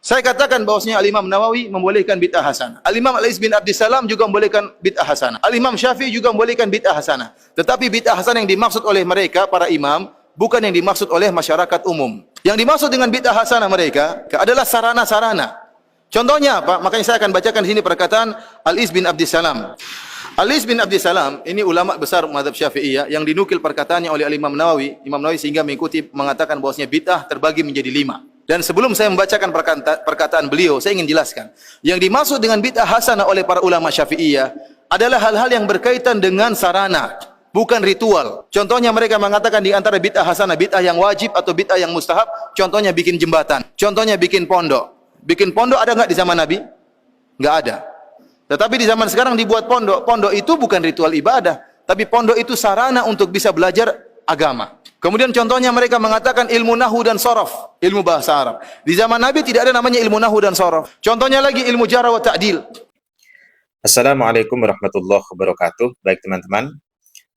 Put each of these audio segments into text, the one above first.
Saya katakan bahwasanya Al-Imam Nawawi membolehkan bid'ah hasanah. Al-Imam Al-Iz bin Abdissalam juga membolehkan bid'ah hasanah. Al-Imam Syafi'i juga membolehkan bid'ah hasanah. Tetapi bid'ah hasanah yang dimaksud oleh mereka, para imam, bukan yang dimaksud oleh masyarakat umum. Yang dimaksud dengan bid'ah hasanah mereka adalah sarana-sarana. Contohnya apa? Makanya saya akan bacakan di sini perkataan Al-Iz bin Abdissalam. Al-Iz bin Abdissalam ini ulama besar mazhab Syafi'iyah yang dinukil perkataannya oleh Imam Nawawi. Imam Nawawi sehingga mengikuti mengatakan bahwasanya bid'ah terbagi menjadi 5. Dan sebelum saya membacakan perkataan beliau, saya ingin jelaskan. Yang dimaksud dengan bid'ah hasanah oleh para ulama Syafi'iyah adalah hal-hal yang berkaitan dengan sarana, bukan ritual. Contohnya mereka mengatakan di antara bid'ah hasanah, bid'ah yang wajib atau bid'ah yang mustahab. Contohnya bikin jembatan, contohnya bikin pondok. Bikin pondok ada nggak di zaman Nabi? Nggak ada. Tetapi di zaman sekarang dibuat pondok. Pondok itu bukan ritual ibadah, tapi pondok itu sarana untuk bisa belajar agama. Kemudian contohnya mereka mengatakan ilmu nahwu dan sorof, ilmu bahasa Arab. Di zaman Nabi tidak ada namanya ilmu nahwu dan sorof. Contohnya lagi ilmu jarah wa ta'dil. Assalamualaikum warahmatullahi wabarakatuh. Baik teman-teman,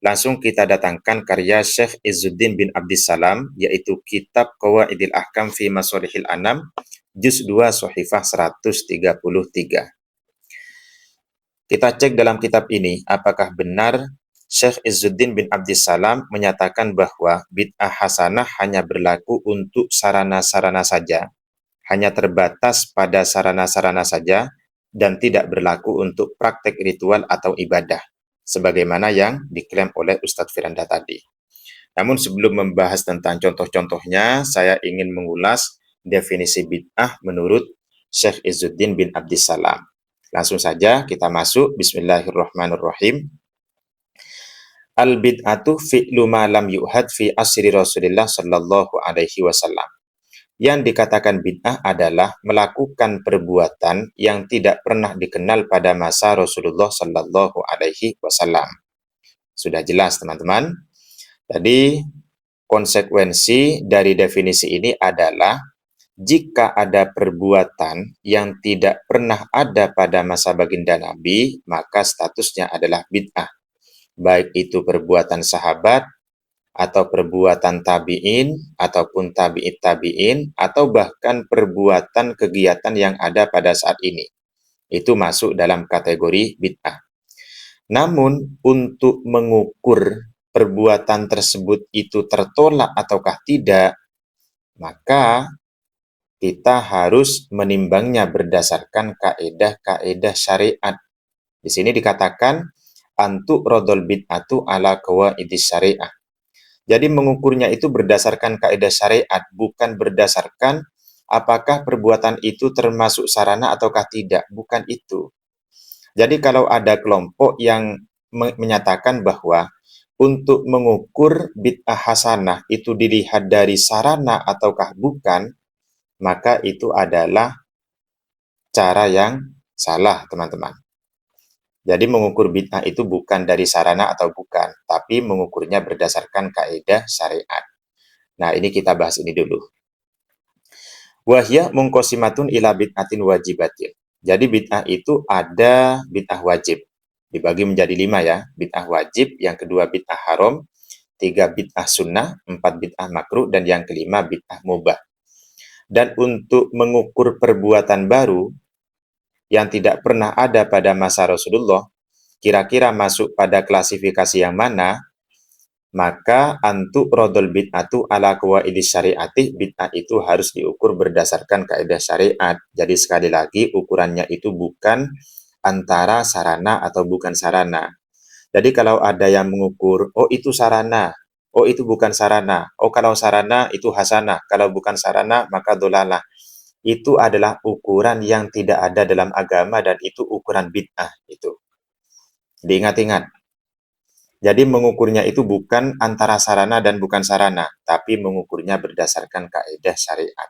langsung kita datangkan karya Syekh Izzuddin bin Abdissalam, yaitu Kitab Qawaidil Ahkam fi Masalihil Anam, Juz 2 Sohifah 133. Kita cek dalam kitab ini, apakah benar Syekh Izzuddin bin Abdissalam menyatakan bahwa bid'ah hasanah hanya berlaku untuk sarana-sarana saja, hanya terbatas pada sarana-sarana saja, dan tidak berlaku untuk praktek ritual atau ibadah, sebagaimana yang diklaim oleh Ustadz Firanda tadi. Namun sebelum membahas tentang contoh-contohnya, saya ingin mengulas definisi bid'ah menurut Syekh Izzuddin bin Abdissalam. Langsung saja kita masuk. Bismillahirrahmanirrahim. Al-bid'atu fi'lu ma lam yu'had fi asri Rasulillah sallallahu alaihi wasallam. Yang dikatakan bid'ah adalah melakukan perbuatan yang tidak pernah dikenal pada masa Rasulullah sallallahu alaihi wasallam. Sudah jelas teman-teman? Jadi konsekuensi dari definisi ini adalah jika ada perbuatan yang tidak pernah ada pada masa baginda Nabi, maka statusnya adalah bid'ah. Baik itu perbuatan sahabat, atau perbuatan tabi'in, ataupun tabi'it tabi'in, atau bahkan perbuatan kegiatan yang ada pada saat ini. Itu masuk dalam kategori bid'ah. Namun, untuk mengukur perbuatan tersebut itu tertolak ataukah tidak, maka kita harus menimbangnya berdasarkan kaedah-kaedah syariat. Di sini dikatakan antu rodol bid'atu ala qawaidis syariah. Jadi mengukurnya itu berdasarkan kaedah syariat, bukan berdasarkan apakah perbuatan itu termasuk sarana ataukah tidak, bukan itu. Jadi kalau ada kelompok yang menyatakan bahwa untuk mengukur bid'ah hasanah itu dilihat dari sarana ataukah bukan, maka itu adalah cara yang salah, teman-teman. Jadi mengukur bid'ah itu bukan dari sarana atau bukan, tapi mengukurnya berdasarkan kaidah syariat. Nah, ini kita bahas ini dulu. Wahya mungqasimatun ila bid'atin wajibatin. Jadi bid'ah itu ada bid'ah wajib. Dibagi menjadi 5 ya. Bid'ah wajib, yang kedua bid'ah haram, 3 bid'ah sunnah, 4 bid'ah makruh, dan yang kelima bid'ah mubah. Dan untuk mengukur perbuatan baru yang tidak pernah ada pada masa Rasulullah, kira-kira masuk pada klasifikasi yang mana? Maka antu rodol bid'atu ala qawaidis syariati, bid'ah itu harus diukur berdasarkan kaidah syariat. Jadi sekali lagi ukurannya itu bukan antara sarana atau bukan sarana. Jadi kalau ada yang mengukur, oh itu sarana, oh itu bukan sarana, oh kalau sarana itu hasanah, kalau bukan sarana maka dolalah. Itu adalah ukuran yang tidak ada dalam agama dan itu ukuran bid'ah itu. Diingat-ingat. Jadi mengukurnya itu bukan antara sarana dan bukan sarana, tapi mengukurnya berdasarkan kaidah syariat.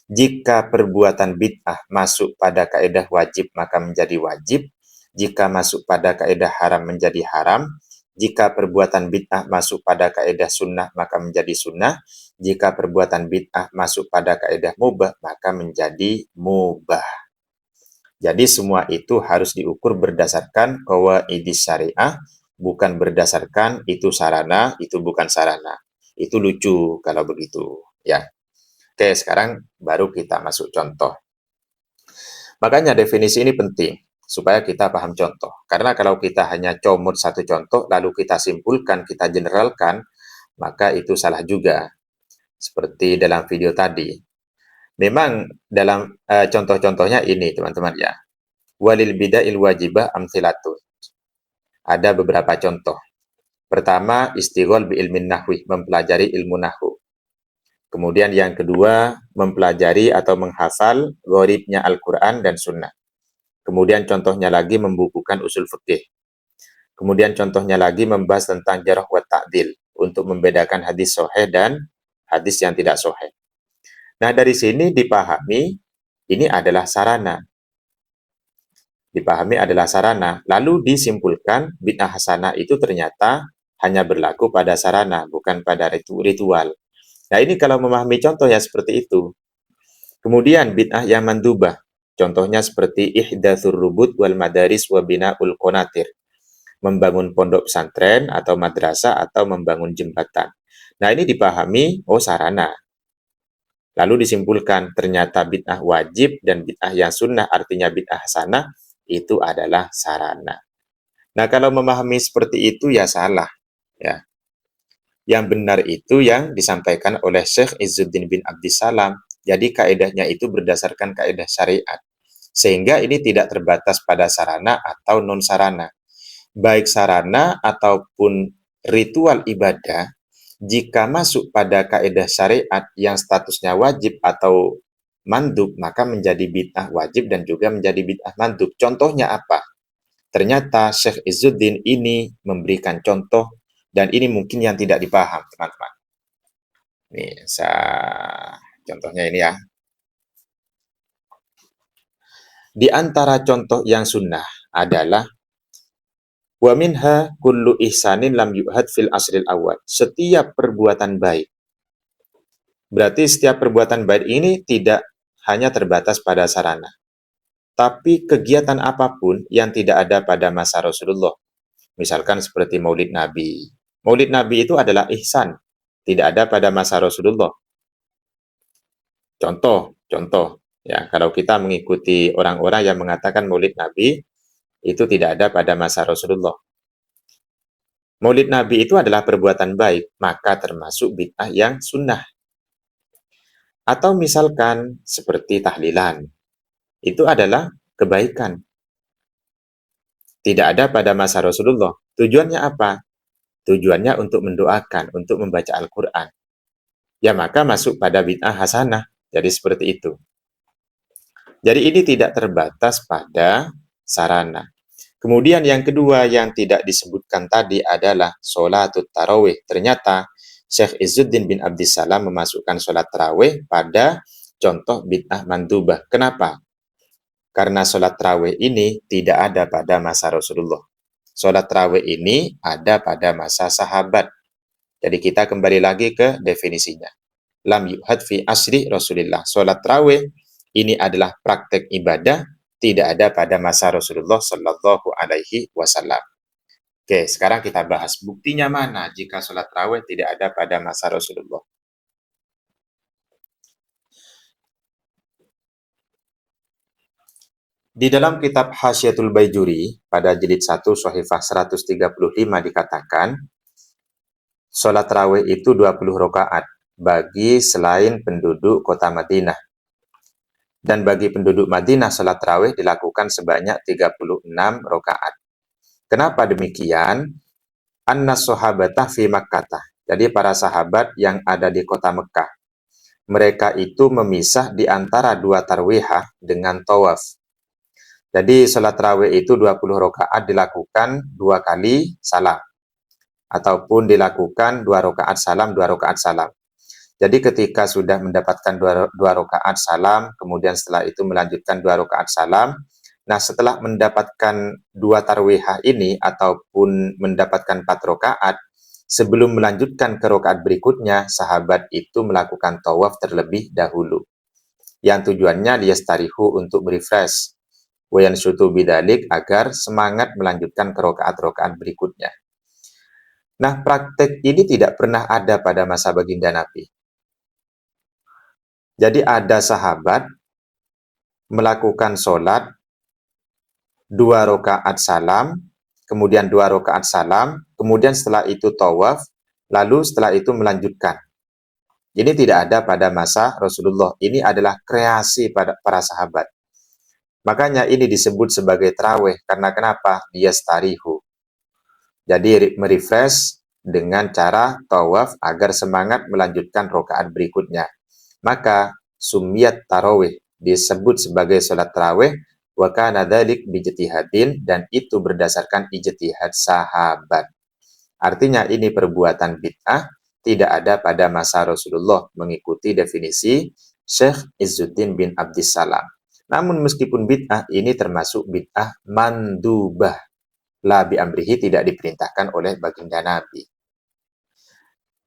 Jika perbuatan bid'ah masuk pada kaidah wajib maka menjadi wajib, jika masuk pada kaidah haram menjadi haram, jika perbuatan bid'ah masuk pada kaidah sunnah maka menjadi sunnah, jika perbuatan bid'ah masuk pada kaidah mubah maka menjadi mubah. Jadi semua itu harus diukur berdasarkan qawaidis syariah, bukan berdasarkan itu sarana, itu bukan sarana. Itu lucu kalau begitu, ya. Oke, sekarang baru kita masuk contoh. Makanya definisi ini penting supaya kita paham contoh. Karena kalau kita hanya comot satu contoh lalu kita simpulkan, kita generalkan, maka itu salah juga. Seperti dalam video tadi. Memang dalam contoh-contohnya ini teman-teman ya. Walil bida'il wajibah amthilatun. Ada beberapa contoh. Pertama, istighol bi ilmin nahwi, mempelajari ilmu nahwu. Kemudian yang kedua, mempelajari atau menghafal gharibnya Al-Quran dan Sunnah. Kemudian contohnya lagi membukukan usul fikih. Kemudian contohnya lagi membahas tentang jarh wa ta'dil untuk membedakan hadis sahih dan hadis yang tidak sahih. Nah, dari sini dipahami ini adalah sarana. Dipahami adalah sarana. Lalu disimpulkan bid'ah hasanah itu ternyata hanya berlaku pada sarana, bukan pada ritual. Nah, ini kalau memahami contoh ya seperti itu. Kemudian bid'ah yang mandubah. Contohnya seperti ihdatsur rubut wal madaris wa bina'ul qanatir. Membangun pondok pesantren atau madrasah atau membangun jembatan. Nah, ini dipahami, oh sarana. Lalu disimpulkan ternyata bid'ah wajib dan bid'ah yang sunnah artinya bid'ah hasanah itu adalah sarana. Nah, kalau memahami seperti itu ya salah. Ya. Yang benar itu yang disampaikan oleh Syekh Izzuddin bin Abdissalam. Jadi kaedahnya itu berdasarkan kaedah syariat. Sehingga ini tidak terbatas pada sarana atau non-sarana. Baik sarana ataupun ritual ibadah, jika masuk pada kaedah syariat yang statusnya wajib atau mandub, maka menjadi bid'ah wajib dan juga menjadi bid'ah mandub. Contohnya apa? Ternyata Syekh Izzuddin ini memberikan contoh dan ini mungkin yang tidak dipaham, teman-teman. Nih, contohnya ini ya. Di antara contoh yang sunnah adalah wa minha kullu ihsanin lam yu'had fil asril awal. Setiap perbuatan baik. Berarti setiap perbuatan baik ini tidak hanya terbatas pada sarana. Tapi kegiatan apapun yang tidak ada pada masa Rasulullah. Misalkan seperti Maulid Nabi. Maulid Nabi itu adalah ihsan. Tidak ada pada masa Rasulullah. Contoh. Ya, kalau kita mengikuti orang-orang yang mengatakan Maulid Nabi, itu tidak ada pada masa Rasulullah. Maulid Nabi itu adalah perbuatan baik, maka termasuk bid'ah yang sunnah. Atau misalkan seperti tahlilan, itu adalah kebaikan. Tidak ada pada masa Rasulullah. Tujuannya apa? Tujuannya untuk mendoakan, untuk membaca Al-Quran. Ya maka masuk pada bid'ah hasanah. Jadi seperti itu. Jadi ini tidak terbatas pada sarana. Kemudian yang kedua yang tidak disebutkan tadi adalah sholatut tarawih. Ternyata Syekh Izzuddin bin Abdissalam memasukkan sholat tarawih pada contoh bid'ah mandubah. Kenapa? Karena sholat tarawih ini tidak ada pada masa Rasulullah. Sholat tarawih ini ada pada masa sahabat. Jadi kita kembali lagi ke definisinya. Lam yuhad fi asri Rasulillah. Sholat tarawih ini adalah praktek ibadah tidak ada pada masa Rasulullah Shallallahu Alaihi Wasallam. Oke, sekarang kita bahas buktinya mana jika sholat tarawih tidak ada pada masa Rasulullah. Di dalam kitab Hasyiatul Baijuri pada jilid 1 Shahifah 135 dikatakan sholat tarawih itu 20 rakaat bagi selain penduduk kota Madinah. Dan bagi penduduk Madinah, salat tarawih dilakukan sebanyak 36 rakaat. Kenapa demikian? Anna sahabata fi Makkah. Jadi para sahabat yang ada di kota Mekah. Mereka itu memisah di antara dua tarwihah dengan tawaf. Jadi salat tarawih itu 20 rakaat dilakukan 2 kali salam. Ataupun dilakukan 2 rakaat salam, 2 rakaat salam. Jadi ketika sudah mendapatkan 2 rakaat salam, kemudian setelah itu melanjutkan 2 rakaat salam. Nah, setelah mendapatkan 2 tarwihah ini ataupun mendapatkan 4 rakaat, sebelum melanjutkan ke rakaat berikutnya, sahabat itu melakukan tawaf terlebih dahulu. Yang tujuannya liyastarihu untuk merefresh. Wa yanshutu bidalik agar semangat melanjutkan ke rakaat-rakaat berikutnya. Nah, praktek ini tidak pernah ada pada masa baginda Nabi. Jadi ada sahabat melakukan sholat 2 rakaat salam, kemudian 2 rakaat salam, kemudian setelah itu tawaf, lalu setelah itu melanjutkan. Ini tidak ada pada masa Rasulullah. Ini adalah kreasi pada para sahabat. Makanya ini disebut sebagai tarawih. Karena kenapa? Dia starihu. Jadi merefresh dengan cara tawaf agar semangat melanjutkan rakaat berikutnya. Maka sumiyat tarawih disebut sebagai sholat tarawih wa kana dzalik bijtihadin, dan itu berdasarkan ijtihad sahabat. Artinya ini perbuatan bid'ah tidak ada pada masa Rasulullah mengikuti definisi Syekh Izzuddin bin Abdissalam. Namun meskipun bid'ah ini termasuk bid'ah mandubah, la bi amrihi, tidak diperintahkan oleh baginda Nabi.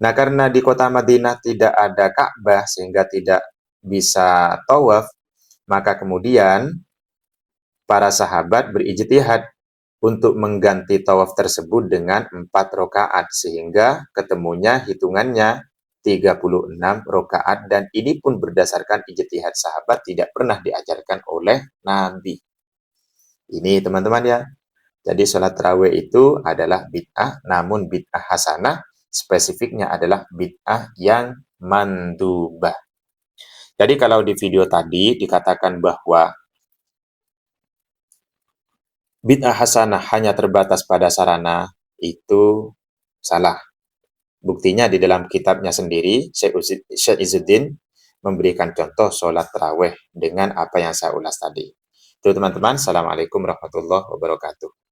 Nah, karena di kota Madinah tidak ada Ka'bah sehingga tidak bisa tawaf, maka kemudian para sahabat berijtihad untuk mengganti tawaf tersebut dengan 4 rakaat sehingga ketemunya hitungannya 36 rakaat, dan ini pun berdasarkan ijtihad sahabat, tidak pernah diajarkan oleh Nabi. Ini teman-teman ya. Jadi sholat tarawih itu adalah bid'ah, namun bid'ah hasanah, spesifiknya adalah bid'ah yang mandubah. Jadi kalau di video tadi dikatakan bahwa bid'ah hasanah hanya terbatas pada sarana, itu salah. Buktinya di dalam kitabnya sendiri, Syekh Izzuddin memberikan contoh sholat tarawih dengan apa yang saya ulas tadi. Itu teman-teman, Assalamualaikum warahmatullahi wabarakatuh.